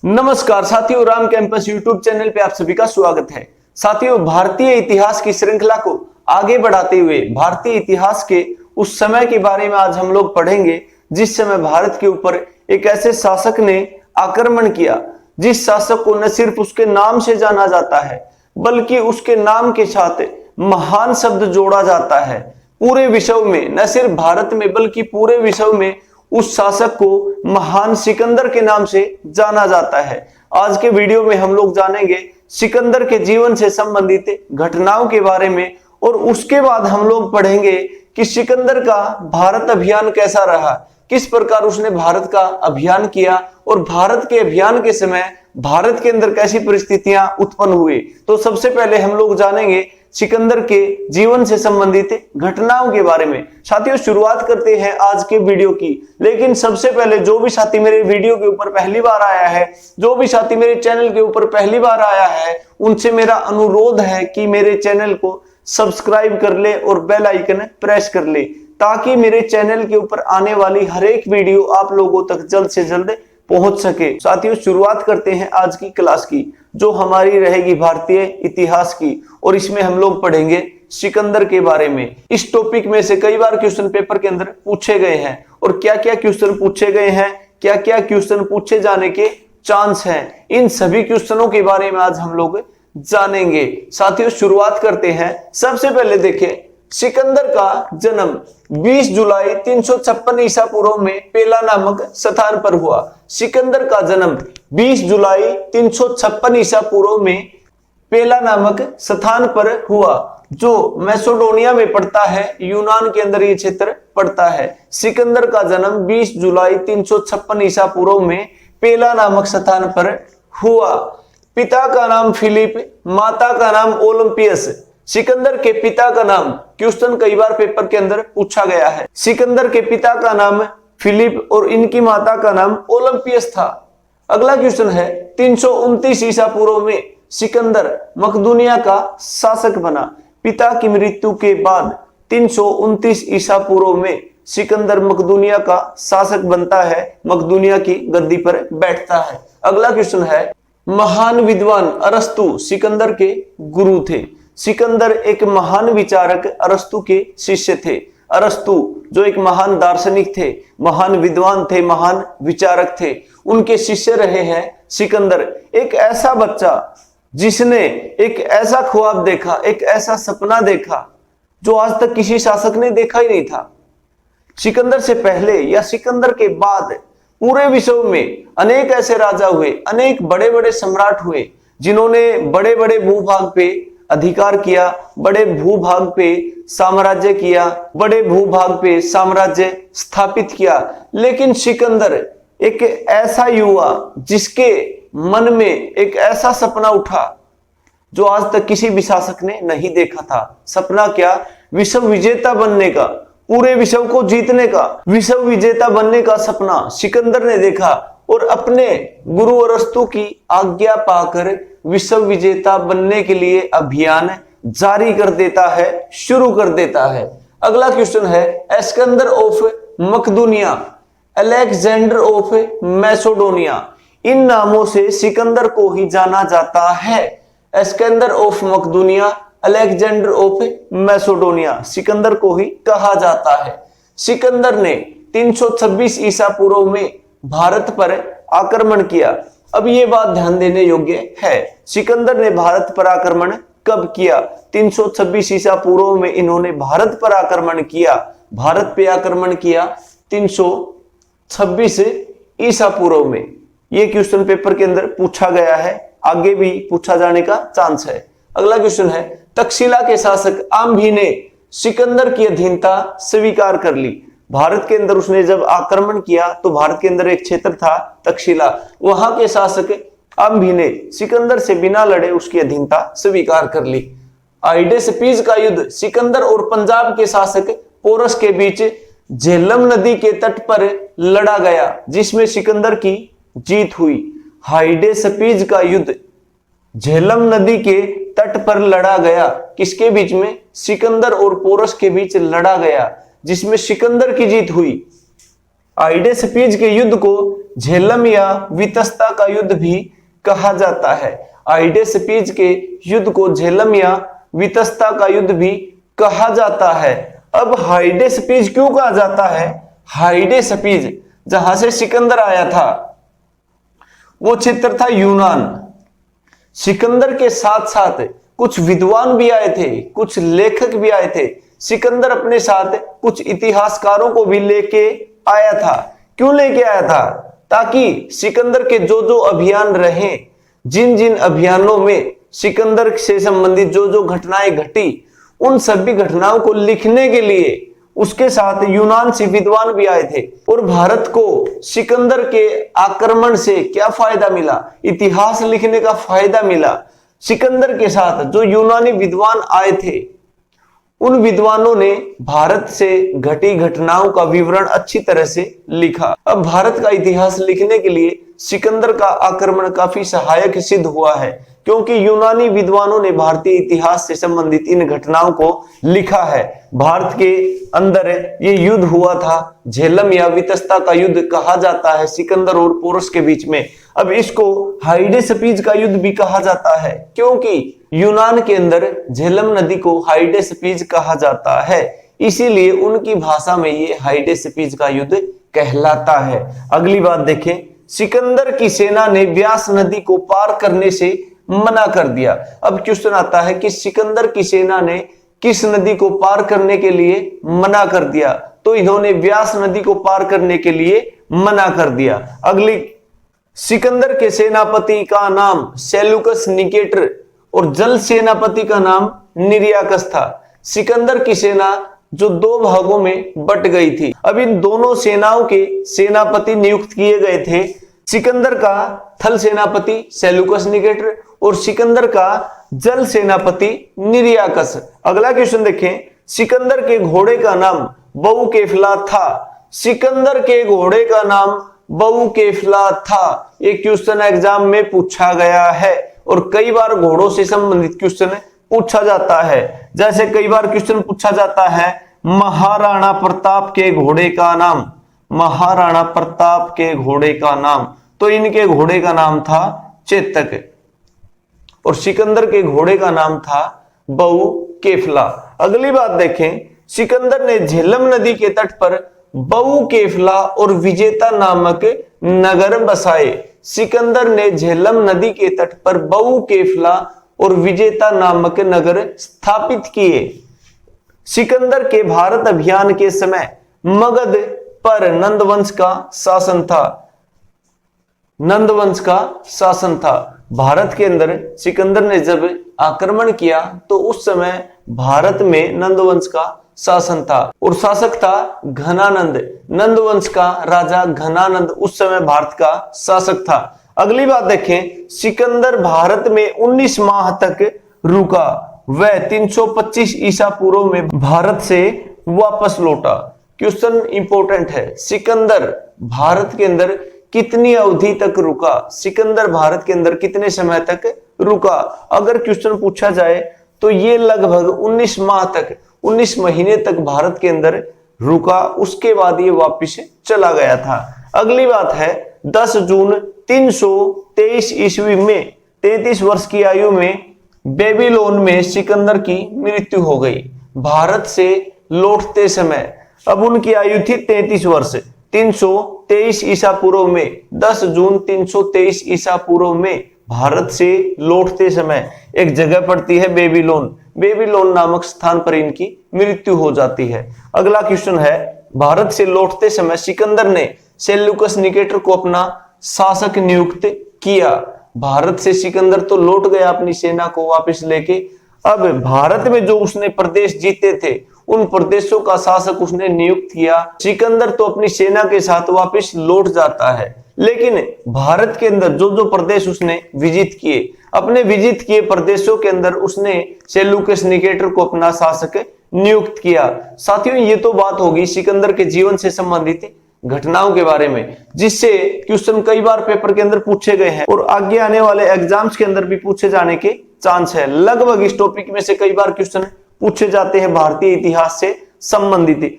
नमस्कार साथियों, Ram campus YouTube channel पे आप सभी का स्वागत है। साथियों, भारतीय इतिहास की श्रृंखला को आगे बढ़ाते हुए भारतीय इतिहास के उस समय के बारे में आज हम लोग पढ़ेंगे जिस समय भारत के ऊपर एक ऐसे शासक ने आक्रमण किया, जिस शासक को न सिर्फ उसके नाम से जाना जाता है बल्कि उसके नाम के साथ महान शब्द जोड़ा जाता है। पूरे विश्व में, न सिर्फ भारत में बल्कि पूरे विश्व में उस शासक को महान सिकंदर के नाम से जाना जाता है। आज के वीडियो में हम लोग जानेंगे सिकंदर के जीवन से संबंधित घटनाओं के बारे में और उसके बाद हम लोग पढ़ेंगे कि सिकंदर का भारत अभियान कैसा रहा, किस प्रकार उसने भारत का अभियान किया और भारत के अभियान के समय भारत के अंदर कैसी परिस्थितियां उत्पन्न हुई। तो सबसे पहले हम लोग जानेंगे सिकंदर के जीवन से संबंधित घटनाओं के बारे में। साथियों, शुरुआत करते हैं आज के वीडियो की। लेकिन सबसे पहले जो भी साथी मेरे वीडियो के ऊपर पहली बार आया है, जो भी साथी मेरे चैनल के ऊपर पहली बार आया है, उनसे मेरा अनुरोध है कि मेरे चैनल को सब्सक्राइब कर ले और बेल आइकन प्रेस कर ले, ताकि मेरे चैनल के ऊपर आने वाली हर एक वीडियो आप लोगों तक जल्द से जल्द पहुंच सके। साथियों, शुरुआत करते हैं आज की क्लास की, जो हमारी रहेगी भारतीय इतिहास की, और इसमें हम लोग पढ़ेंगे सिकंदर के बारे में। इस टॉपिक में से कई बार क्वेश्चन पेपर के अंदर पूछे गए हैं और क्या क्या क्वेश्चन पूछे गए हैं, क्या क्या क्वेश्चन पूछे जाने के चांस हैं, इन सभी क्वेश्चनों के बारे में आज हम लोग जानेंगे। साथियों, शुरुआत करते हैं। सबसे पहले देखें, सिकंदर का जन्म 20 जुलाई 356 ईसा पूर्व में पेला नामक स्थान पर हुआ। सिकंदर का जन्म 20 जुलाई 356 ईसा पूर्व में पेला नामक स्थान पर हुआ, जो मैसेडोनिया में पड़ता है, यूनान के अंदर ये क्षेत्र पड़ता है। सिकंदर का जन्म 20 जुलाई 356 ईसा पूर्व में पेला नामक स्थान पर हुआ। पिता का नाम फिलिप, माता का नाम ओलंपियस। सिकंदर के पिता का नाम, क्वेश्चन कई बार पेपर के अंदर पूछा गया है। सिकंदर के पिता का नाम फिलिप और इनकी माता का नाम ओलंपियस था। अगला क्वेश्चन है, 329 ईसा पूर्व में सिकंदर मकदूनिया का शासक बना। पिता की मृत्यु के बाद 329 ईसा पूर्व में सिकंदर मकदूनिया का शासक बनता है, मकदूनिया की गद्दी पर बैठता है। अगला क्वेश्चन है, महान विद्वान अरस्तु सिकंदर के गुरु थे। सिकंदर एक महान विचारक अरस्तु के शिष्य थे। अरस्तु जो एक महान दार्शनिक थे, महान विद्वान थे, महान विचारक थे, उनके शिष्य रहे हैं सिकंदर। एक ऐसा बच्चा जिसने एक ऐसा ख्वाब देखा, एक ऐसा सपना देखा जो आज तक किसी शासक ने देखा ही नहीं था। सिकंदर से पहले या सिकंदर के बाद पूरे विश्व में अनेक ऐसे राजा हुए, अनेक बड़े बड़े सम्राट हुए, जिन्होंने बड़े बड़े भूभाग पे अधिकार किया, बड़े भूभाग पे साम्राज्य किया, बड़े भूभाग पे साम्राज्य स्थापित किया। लेकिन सिकंदर एक ऐसा युवा जिसके मन में एक ऐसा सपना उठा जो आज तक किसी भी शासक ने नहीं देखा था। सपना क्या? विश्व विजेता बनने का, पूरे विश्व को जीतने का, विश्व विजेता बनने का सपना सिकंदर ने देखा और अपने गुरु अरस्तु की आज्ञा पाकर विश्व विजेता बनने के लिए अभियान जारी कर देता है, शुरू कर देता है। अगला क्वेश्चन है, Eskandar of Makdunia, Alexander of Macedonia, इन नामों से सिकंदर को ही जाना जाता है। Eskandar of Makdunia, Alexander of Macedonia, Sikandar को ही कहा जाता है। सिकंदर ने 326 ईसा पूर्व में भारत पर आक्रमण किया। अब ये बात ध्यान देने योग्य है, सिकंदर ने भारत पर आक्रमण कब किया? 326 ईसा पूर्व में इन्होंने भारत पर आक्रमण किया। भारत पे आक्रमण किया 326 ईसा पूर्व में। ये क्वेश्चन पेपर के अंदर पूछा गया है, आगे भी पूछा जाने का चांस है। अगला क्वेश्चन है, तक्षशिला के शासक आम्भी ने सिकंदर की अधीनता स्वीकार कर ली। भारत के अंदर उसने जब आक्रमण किया तो भारत के अंदर एक क्षेत्र था तक्षशिला, वहां के शासक आम्भी ने सिकंदर से बिना लड़े उसकी अधीनता स्वीकार कर ली। हाइडेस्पीज का युद्ध सिकंदर और पंजाब के शासक पोरस के बीच झेलम नदी के तट पर लड़ा गया, जिसमें सिकंदर की जीत हुई। हाइडेस्पीज का युद्ध झेलम नदी के तट पर लड़ा गया, किसके बीच में? सिकंदर और पोरस के बीच लड़ा गया, जिसमें सिकंदर की जीत हुई। हाइडेस्पीज के युद्ध को झेलम या वितस्ता का युद्ध भी कहा जाता है। हाइडेस्पीज के युद्ध को झेलम या वितस्ता का युद्ध भी कहा जाता है। अब हाइडेस्पीज क्यों कहा जाता है? हाइडेस्पीज जहां से सिकंदर आया था वो क्षेत्र था यूनान। सिकंदर के साथ साथ कुछ विद्वान भी आए थे, कुछ लेखक भी आए थे। सिकंदर अपने साथ कुछ इतिहासकारों को भी लेके आया था। क्यों लेके आया था? ताकि सिकंदर के जो जो अभियान रहे, जिन जिन अभियानों में सिकंदर से संबंधित जो जो घटनाएं घटी, उन सभी घटनाओं को लिखने के लिए उसके साथ यूनान से विद्वान भी आए थे। और भारत को सिकंदर के आक्रमण से क्या फायदा मिला? इतिहास लिखने का फायदा मिला। सिकंदर के साथ जो यूनानी विद्वान आए थे, उन विद्वानों ने भारत से घटी घटनाओं का विवरण अच्छी तरह से लिखा। अब भारत का इतिहास लिखने के लिए सिकंदर का आक्रमण काफी सहायक सिद्ध हुआ है, क्योंकि यूनानी विद्वानों ने भारतीय इतिहास से संबंधित इन घटनाओं को लिखा है। भारत के अंदर ये युद्ध हुआ था, झेलम या वितस्ता का युद्ध कहा जाता है सिकंदर और पोरस के बीच में। अब इसको हाइडेस्पीज का युद्ध भी कहा जाता है, क्योंकि यूनान के अंदर झेलम नदी को हाइडेस्पीज कहा जाता है, इसीलिए उनकी भाषा में ये हाइडेस्पीज का युद्ध कहलाता है। अगली बात देखें, सिकंदर की सेना ने व्यास नदी को पार करने से मना कर दिया। अब क्वेश्चन आता है कि सिकंदर की सेना ने किस नदी को पार करने के लिए मना कर दिया? तो इन्होंने व्यास नदी को पार करने के लिए मना कर दिया। अगली, सिकंदर के सेनापति का नाम सेल्यूकस निकेटर और जल सेनापति का नाम निर्याकस था। सिकंदर की सेना जो दो भागों में बट गई थी। अब इन दोनों सेनाओं के सेनापति नियुक्त किए गए थे। सिकंदर का थल सेनापति सेल्यूकस निकेटर और सिकंदर का जल सेनापति निर्याकस। अगला क्वेश्चन देखें, सिकंदर के घोड़े का नाम बहुकेफला था। सिकंदर के घोड़े का नाम बहुकेफला था। ये क्वेश्चन एग्जाम में पूछा गया है और कई बार घोड़ों से संबंधित क्वेश्चन पूछा जाता है। जैसे कई बार क्वेश्चन पूछा जाता है महाराणा प्रताप के घोड़े का नाम, महाराणा प्रताप के घोड़े का नाम, तो इनके घोड़े का नाम था चेतक और सिकंदर के घोड़े का नाम था बहुकेफला। अगली बात देखें, सिकंदर ने झेलम नदी के तट पर बहुकेफला और विजेता नामक नगर बसाए। सिकंदर ने झेलम नदी के तट पर बहुकेफला और विजेता नामक नगर स्थापित किए। सिकंदर के भारत अभियान के समय मगध पर नंदवंश का शासन था। नंदवंश का शासन था। भारत के अंदर सिकंदर ने जब आक्रमण किया तो उस समय भारत में नंदवंश का शासन था और शासक था घनानंद। नंदवंश का राजा घनानंद उस समय भारत का शासक था। अगली बात देखें, सिकंदर भारत में 19 माह तक रुका। वह 325 ईसा पूर्व में भारत से वापस लौटा। क्वेश्चन इंपॉर्टेंट है, सिकंदर भारत के अंदर कितनी अवधि तक रुका? सिकंदर भारत के अंदर कितने समय तक रुका? अगर क्वेश्चन पूछा जाए तो ये लगभग 19 माह तक, 19 महीने तक भारत के अंदर रुका। उसके बाद ये वापस चला गया था। अगली बात है, 10 जून 323 ईस्वी में 33 वर्ष की आयु में बेबीलोन में सिकंदर की मृत्यु हो गई। भारत से लौटते समय अब उनकी आयु थी 33 वर्ष। 323 ईसा पूर्व में 10 जून 323 ईसा पूर्व में भारत से लौटते समय एक जगह पड़ती है बेबीलोन। बेबीलोन नामक स्थान पर इनकी मृत्यु हो जाती है। अगला क्वेश्चन है, भारत से लौटते समय सिकंदर ने सेल्यूकस निकेटर को अपना शासक नियुक्त किया। भारत से सिकंदर तो लौट गया अपनी सेना को वापस लेके। अब भारत में जो उसने प्रदेश जीते थे उन प्रदेशों का शासक उसने नियुक्त किया। सिकंदर तो अपनी सेना के साथ वापस लौट जाता है, लेकिन भारत के अंदर जो जो प्रदेश उसने विजित किए, अपने विजित किए प्रदेशों के अंदर उसने सेल्यूकस निकेटर को अपना शासक नियुक्त किया। साथियों, ये तो बात होगी सिकंदर के जीवन से संबंधित घटनाओं के बारे में, जिससे क्वेश्चन कई बार पेपर के अंदर पूछे गए हैं और आगे आने वाले एग्जाम्स के अंदर भी पूछे जाने के चांस है। लगभग इस टॉपिक में से कई बार क्वेश्चन पूछे जाते हैं भारतीय इतिहास से संबंधित।